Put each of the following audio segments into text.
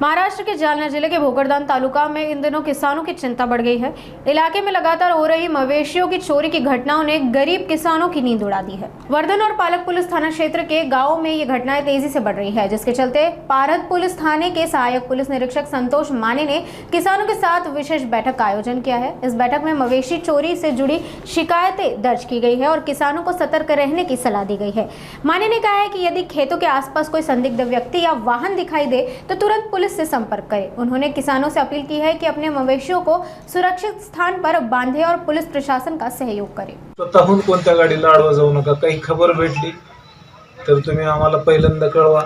महाराष्ट्र के जालना जिले के भोकरदान तालुका में इन दिनों किसानों की चिंता बढ़ गई है। इलाके में लगातार हो रही मवेशियों की चोरी की घटनाओं ने गरीब किसानों की नींद उड़ा दी है। वर्धन और पालक पुलिस थाना क्षेत्र के गांवों में ये घटनाएं तेजी से बढ़ रही है, जिसके चलते पारद पुलिस थाने के सहायक पुलिस निरीक्षक संतोष माने ने किसानों के साथ विशेष बैठक का आयोजन किया है। इस बैठक में मवेशी चोरी से जुड़ी शिकायतें दर्ज की गई है और किसानों को सतर्क रहने की सलाह दी गई है। माने ने कहा है कि यदि खेतों के आसपास कोई संदिग्ध व्यक्ति या वाहन दिखाई दे तो तुरंत पुलिस से संपर्क करें। उन्होंने किसानों से अपील की है कि अपने मवेशियों को सुरक्षित स्थान पर बांधे और पुलिस प्रशासन का सहयोग करें। स्वतःहून कोणत्या गाडीला अडवा जाऊ नका। काही खबर भेटली तर तुम्ही आम्हाला पहिल्यांदा कळवा।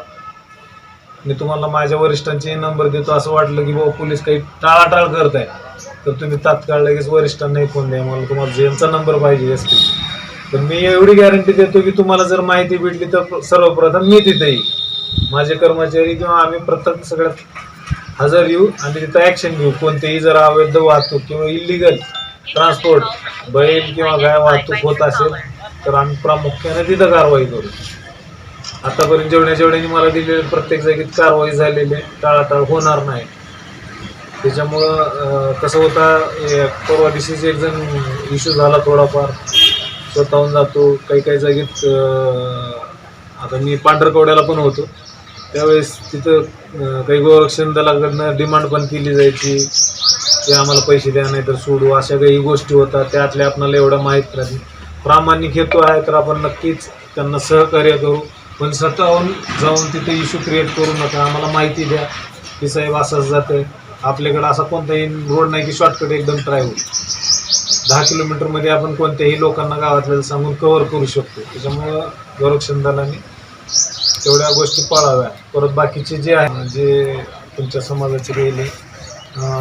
मी तुम्हाला माझ्या वरिष्ठांचे नंबर देतो। असं वाटलं की बाबा पोलीस काही टाळाटाळ करत आहे तर तुम्ही तात्काळ लगेच वरिष्ठांना फोन द्या। मला तुम्हाला जेमचा नंबर पाहिजे असतो, पण मी एवढी गॅरंटी देतो की तुम्हाला जर माहिती भेटली तर सर्वप्रथम मी तिथे येईल। माझे कर्मचारी किंवा आम्ही प्रत्येक सगळ्यात हजर येऊ आणि तिथं ॲक्शन घेऊ। कोणतेही जर अवैध वाहतूक किंवा इलिगल ट्रान्सपोर्ट बैल किंवा गाय वाहतूक होत असेल तर आम्ही प्रामुख्याने तिथं कारवाई करू। आतापर्यंत जेवढ्याने मला दिलेले प्रत्येक जागेत कारवाई झालेली आहे, टाळाटाळ होणार नाही। त्याच्यामुळं कसं होता, परवा दिवशीच एक जण इश्यू झाला थोडाफार, स्वतःहून जातो काही जागेत। आता मी पांढरकवड्याला पण होतो त्यावेळेस तिथं काही गोरक्षण दलाकडनं डिमांड पण केली जायची की आम्हाला पैसे द्या नाही तर सोडू। अशा काही गोष्टी होतात, त्यातल्या आपल्याला एवढं माहीत नाही। प्रामाणिक हेतू आहे तर आपण नक्कीच त्यांना सहकार्य करू, पण स्वतःहून जाऊन तिथे इश्यू क्रिएट करू नका। आम्हाला माहिती द्या की साहेब असंच जाते, आपल्याकडे असा कोणताही रोड नाही की शॉर्टकट एकदम ट्राय होईल। 10 किलोमीटरमध्ये आपण कोणत्याही लोकांना गावातल्या सांगून कव्हर करू शकतो। त्याच्यामुळं गोरक्षण दलाने तेवढ्या गोष्टी पाळाव्या। परत बाकीचे जे आहे, जे तुमच्या समाजाचे गेले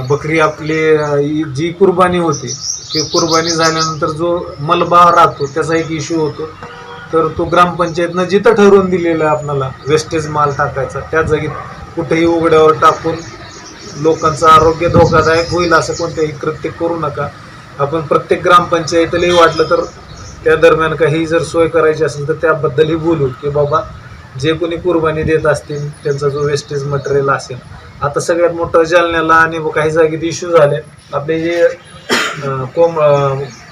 बकरी आपली जी कुर्बानी होते की कुर्बानी झाल्यानंतर जो मलबा राहतो त्याचा एक इश्यू होतो, तर तो ग्रामपंचायतनं जिथं ठरवून दिलेलं आहे आपल्याला वेस्टेज माल टाकायचा त्या जागेत कुठेही उघड्यावर टाकून लोकांचं आरोग्य धोकादायक होईल असं कोणतेही कृत्य करू नका। आपण प्रत्येक ग्रामपंचायतीलाही वाटलं तर त्या दरम्यान काही जर सोय करायची असेल तर त्याबद्दलही बोलू की बाबा जे कोणी कुर्बानी देत असतील त्यांचा जो वेस्टेज मटेरियल असेल। आता सगळ्यात मोठं जालन्याला आणि काही जागेत इश्यू झाले, आपले जे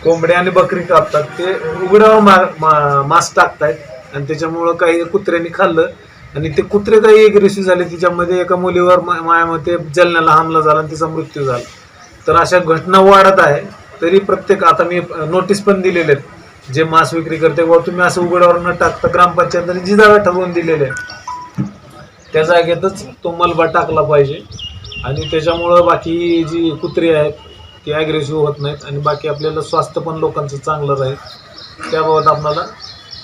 कोंबडे आणि बकरी कापतात ते उघड्यावर मांस टाकतायत आणि त्याच्यामुळं काही कुत्र्यांनी खाल्लं आणि ते कुत्रे काही एग्रेसिव्ह झाले। तिच्यामध्ये एका मुलीवर मायामध्ये जालन्याला हमला झाला आणि तिचा मृत्यू झाला। तर अशा घटना वाढत आहे। तरी प्रत्येक आता मी नोटीस पण दिलेले आहेत, जे मांस विक्री करते व तुम्ही असं उघड्यावर न टाकता ग्रामपंचायतीने जी जागा ठरवून दिलेली आहे त्या जागेतच तो मलबा टाकला पाहिजे आणि त्याच्यामुळं बाकी जी कुत्री आहेत ती ॲग्रेसिव्ह होत नाहीत आणि बाकी आपल्याला स्वास्थ्य पण लोकांचं चांगलं राहील, त्याबाबत आपल्याला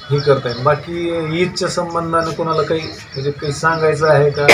हे करता येईल। बाकी ईदच्या संबंधाने कोणाला काही म्हणजे काही सांगायचं आहे का?